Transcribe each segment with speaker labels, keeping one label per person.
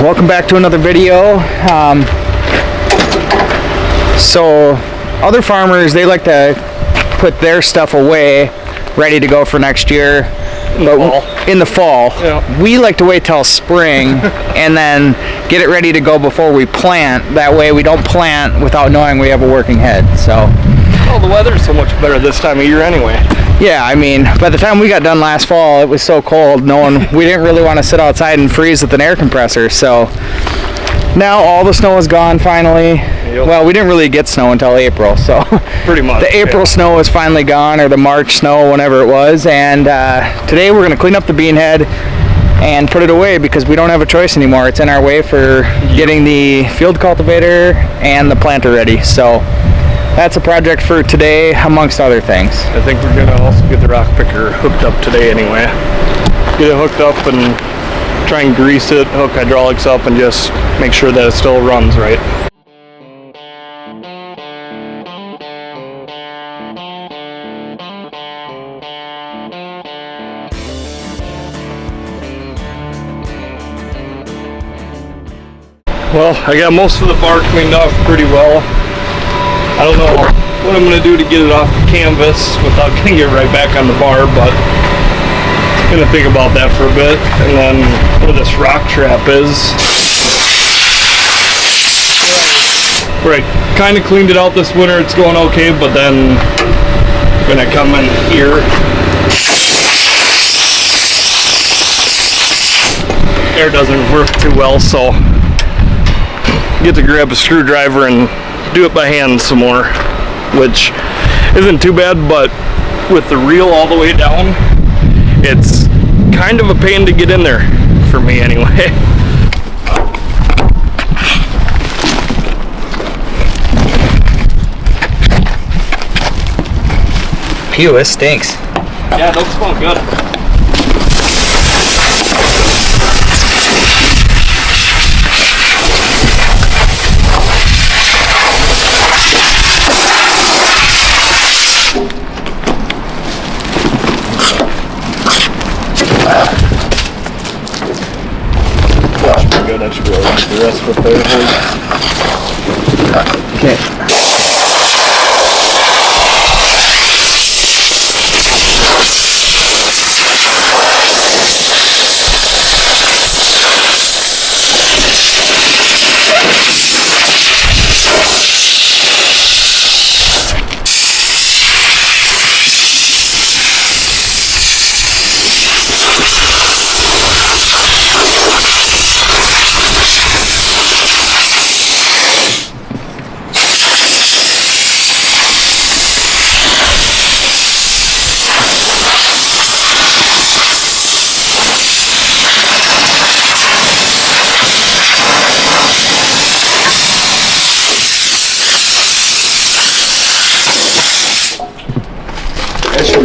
Speaker 1: Welcome back to another video. So other farmers, they like to put their stuff away ready to go for next year in the fall. Yeah. We like to wait till spring and then get it ready to go before we plant. That way we don't plant without knowing we have a working head. So
Speaker 2: the weather's so much better this time of year anyway.
Speaker 1: Yeah, I mean, by the time we got done last fall, it was so cold, we didn't really want to sit outside and freeze with an air compressor. So now all the snow is gone finally. Yep. Well, we didn't really get snow until April, so
Speaker 2: pretty much
Speaker 1: the April snow is finally gone, or the March snow, whenever it was. And today we're going to clean up the bean head and put it away because we don't have a choice anymore. It's in our way for getting the field cultivator and the planter ready. So that's a project for today, amongst other things.
Speaker 2: I think we're gonna also get the rock picker hooked up today anyway. Get it hooked up and try and grease it, hook hydraulics up, and just make sure that it still runs right. Well, I got most of the bar cleaned off pretty well. I don't know what I'm going to do to get it off the canvas without getting it right back on the bar, but I'm going to think about that for a bit. And then where this rock trap is, where I kind of cleaned it out this winter, it's going okay, but then when I come in here, air doesn't work too well, so I get to grab a screwdriver and do it by hand some more, which isn't too bad, but with the reel all the way down, it's kind of a pain to get in there, for me anyway.
Speaker 1: Phew, it stinks.
Speaker 2: Yeah, it does smell good. That should be all right. The rest of it there.
Speaker 1: Okay.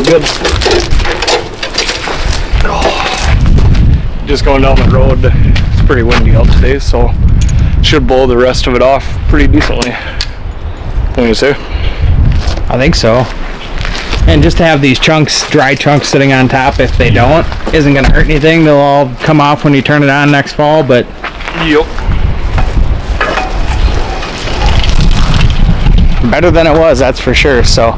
Speaker 2: Good. Just going down the road, it's pretty windy out today, so should blow the rest of it off pretty decently. What do you say?
Speaker 1: I think so. And just to have these chunks, dry chunks sitting on top, if they don't, isn't going to hurt anything. They'll all come off when you turn it on next fall, but
Speaker 2: yep.
Speaker 1: Better than it was, that's for sure. So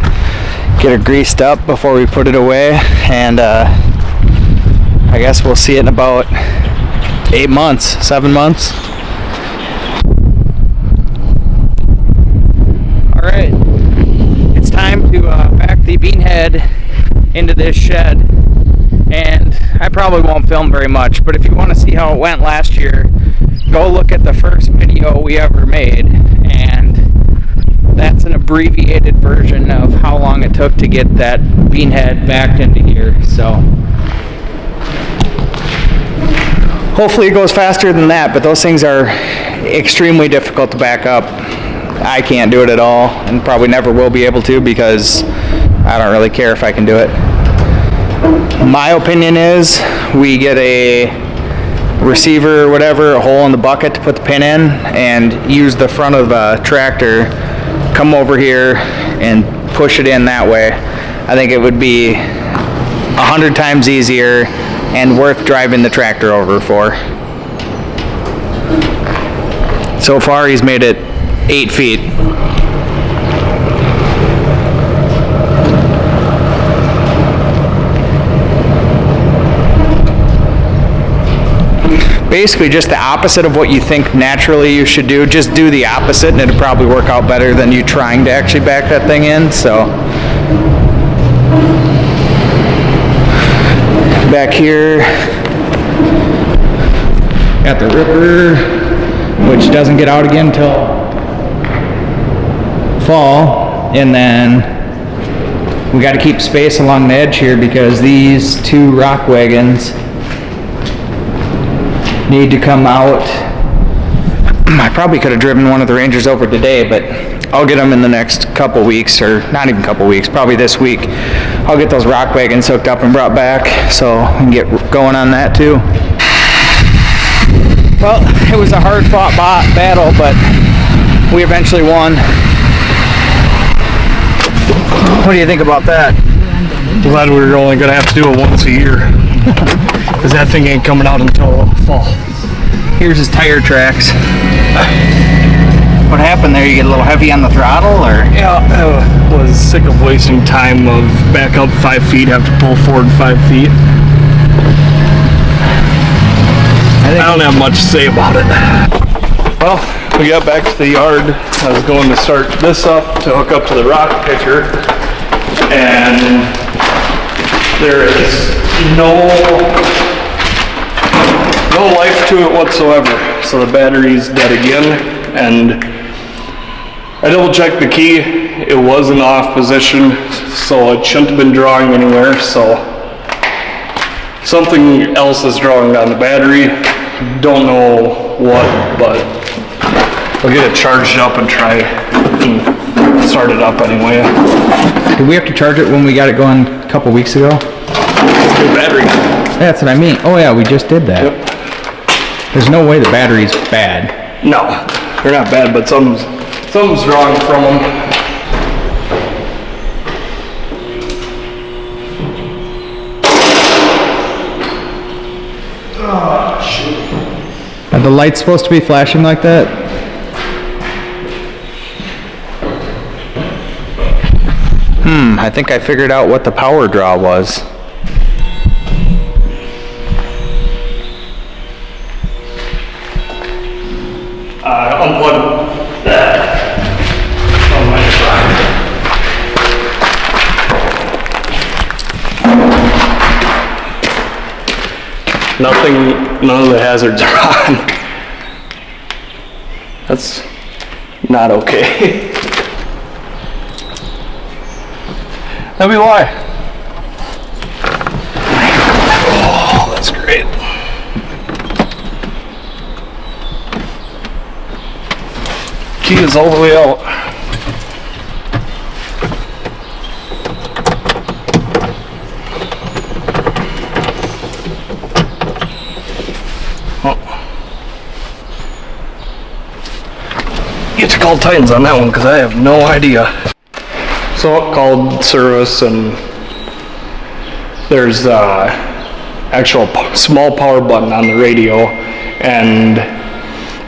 Speaker 1: get it greased up before we put it away, and I guess we'll see it in about 8 months, 7 months. Alright, it's time to pack the bean head into this shed, and I probably won't film very much, but if you want to see how it went last year, go look at the first video we ever made, and that's an abbreviated version of how long it took to get that bean head backed into here. So hopefully it goes faster than that, but those things are extremely difficult to back up. I can't do it at all, and probably never will be able to, because I don't really care if I can do it. My opinion is we get a receiver or whatever, a hole in the bucket to put the pin in, and use the front of the tractor, come over here and push it in that way. I think it would be 100 times easier and worth driving the tractor over for. So far he's made it 8 feet. Basically just the opposite of what you think naturally you should do. Just do the opposite and it'll probably work out better than you trying to actually back that thing in. So back here got the ripper, which doesn't get out again until fall, and then we got to keep space along the edge here because these 2 rock wagons need to come out. I probably could have driven one of the Rangers over today, but I'll get them in the next couple weeks, or not even couple weeks, probably this week. I'll get those rock wagons hooked up and brought back so we can get going on that too. Well, it was a hard fought battle, but we eventually won. What do you think about that?
Speaker 2: Glad we were only gonna have to do it once a year. Because that thing ain't coming out until fall.
Speaker 1: Here's his tire tracks. What happened there? You get a little heavy on the throttle, or?
Speaker 2: Yeah, I was sick of wasting time of back up 5 feet, have to pull forward 5 feet. I don't have much to say about it. Well, we got back to the yard. I was going to start this up to hook up to the rock pitcher, and there is no life to it whatsoever. So the battery's dead again, and I double checked the key. It was in off position, so it shouldn't have been drawing anywhere. So something else is drawing on the battery. Don't know what, but I'll get it charged up and try and start it up anyway.
Speaker 1: Did we have to charge it when we got it going a couple weeks ago?
Speaker 2: New battery.
Speaker 1: That's what I mean. Oh yeah, we just did that.
Speaker 2: Yep.
Speaker 1: There's no way the battery's bad.
Speaker 2: No, they're not bad, but something's drawing from them. Oh, shoot.
Speaker 1: Are the lights supposed to be flashing like that? I think I figured out what the power draw was.
Speaker 2: Unplug that on my side. None of the hazards are on. That's not okay. That'd be why. Oh, that's great. Key is all the way out. You have to call Titans on that one because I have no idea. So I called service, and there's actual small power button on the radio, and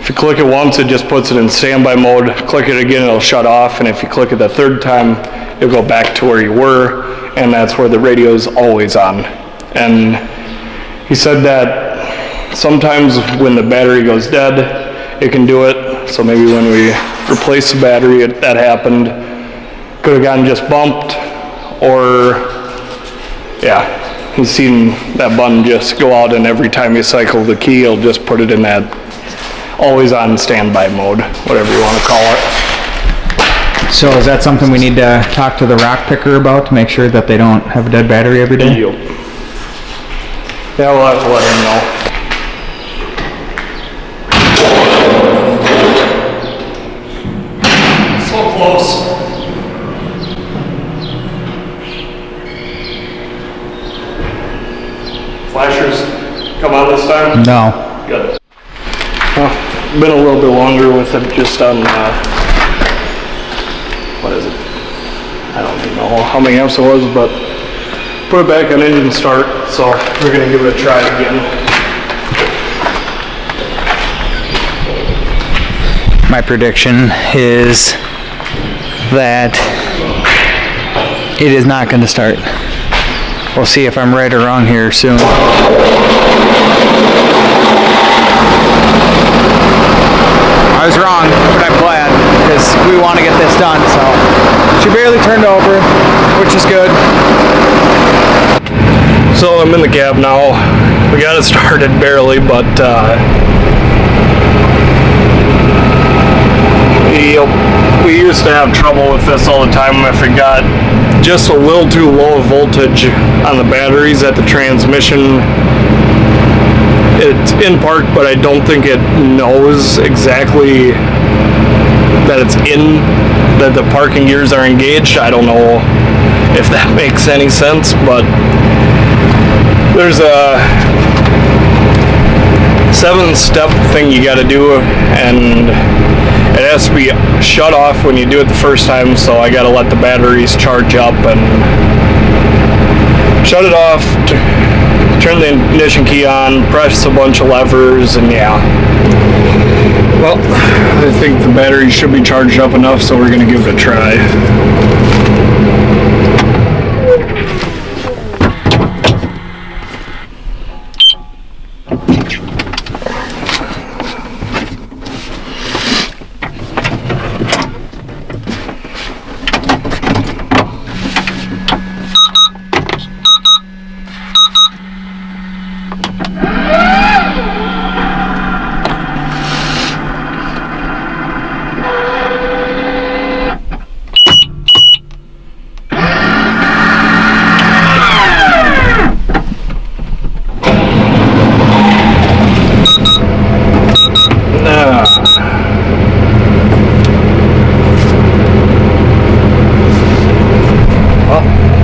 Speaker 2: if you click it once, it just puts it in standby mode. Click it again, it'll shut off, and if you click it the third time, it'll go back to where you were, and that's where the radio is always on. And he said that sometimes when the battery goes dead, it can do it. So maybe when we replaced the battery, that happened. Could have gotten just bumped, or yeah, he's seen that button just go out, and every time you cycle the key, he'll just put it in that always on standby mode, whatever you want to call it.
Speaker 1: So is that something we need to talk to the rock picker about to make sure that they don't have a dead battery every day?
Speaker 2: Yep. Yeah, we'll have to let him know. So close. Flashers come on this time?
Speaker 1: No.
Speaker 2: Good. Been a little bit longer with it, just on, what is it? I don't even know how many amps it was, but put it back on engine start, so we're gonna give it a try again.
Speaker 1: my prediction is that it is not going to start. We'll see if I'm right or wrong here soon. I was wrong, but I'm glad, because we want to get this done. So she barely turned over, which is good.
Speaker 2: So I'm in the cab now. We got it started barely, but we used to have trouble with this all the time if it got just a little too low voltage on the batteries at the transmission. It's in park, but I don't think it knows exactly that it's in, that the parking gears are engaged. I don't know if that makes any sense, but there's a 7-step thing you gotta do, and it has to be shut off when you do it the first time, so I gotta let the batteries charge up and shut it off, turn the ignition key on, press a bunch of levers, and yeah. Well, I think the battery should be charged up enough, so we're gonna give it a try.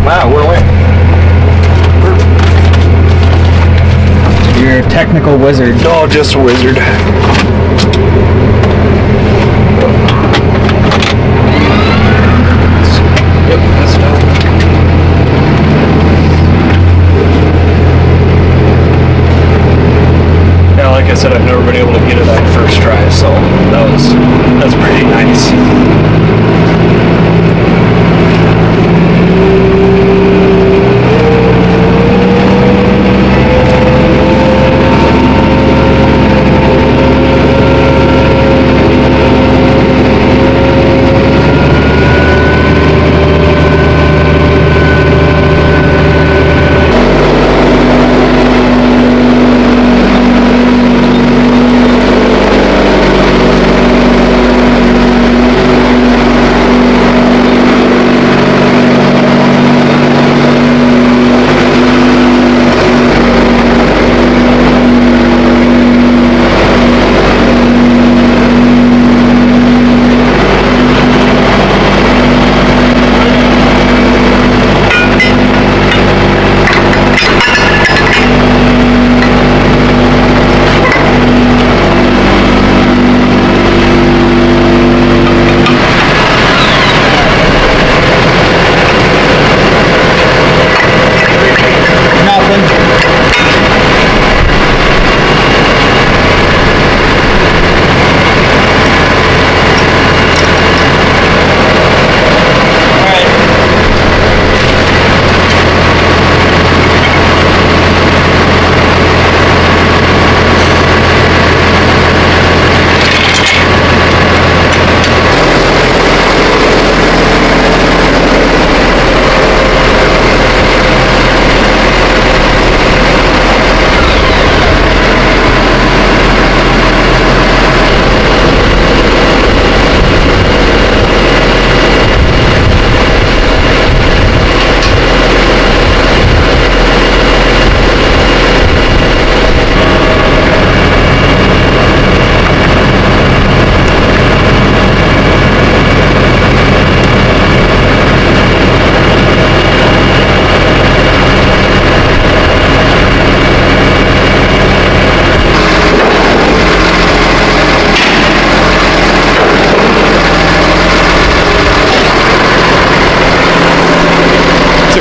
Speaker 2: Wow, we're away.
Speaker 1: You're a technical wizard.
Speaker 2: No, just a wizard. Yep, that's done. Yeah, like I said, I've never been able to get it on first try, so that's pretty nice.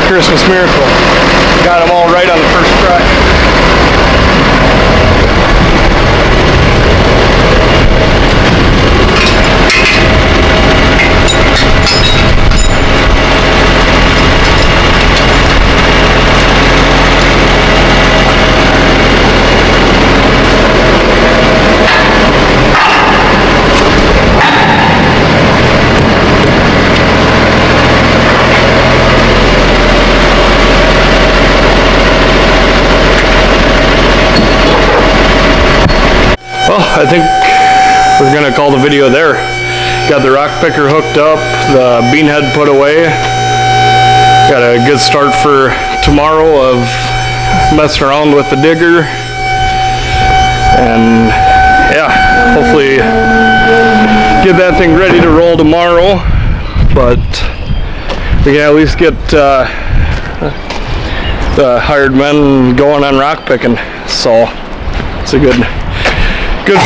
Speaker 2: Christmas miracle. Got them all right on the first try. Well, I think we're gonna call the video there. Got the rock picker hooked up, the bean head put away. Got a good start for tomorrow of messing around with the digger. And yeah, hopefully get that thing ready to roll tomorrow. But we can at least get the hired men going on rock picking. So it's a good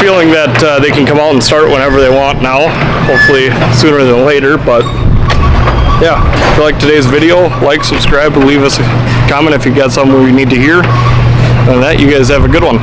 Speaker 2: feeling that they can come out and start whenever they want now. Hopefully sooner than later. But yeah, if you like today's video, like, subscribe, and leave us a comment if you got something we need to hear. And that, you guys have a good one.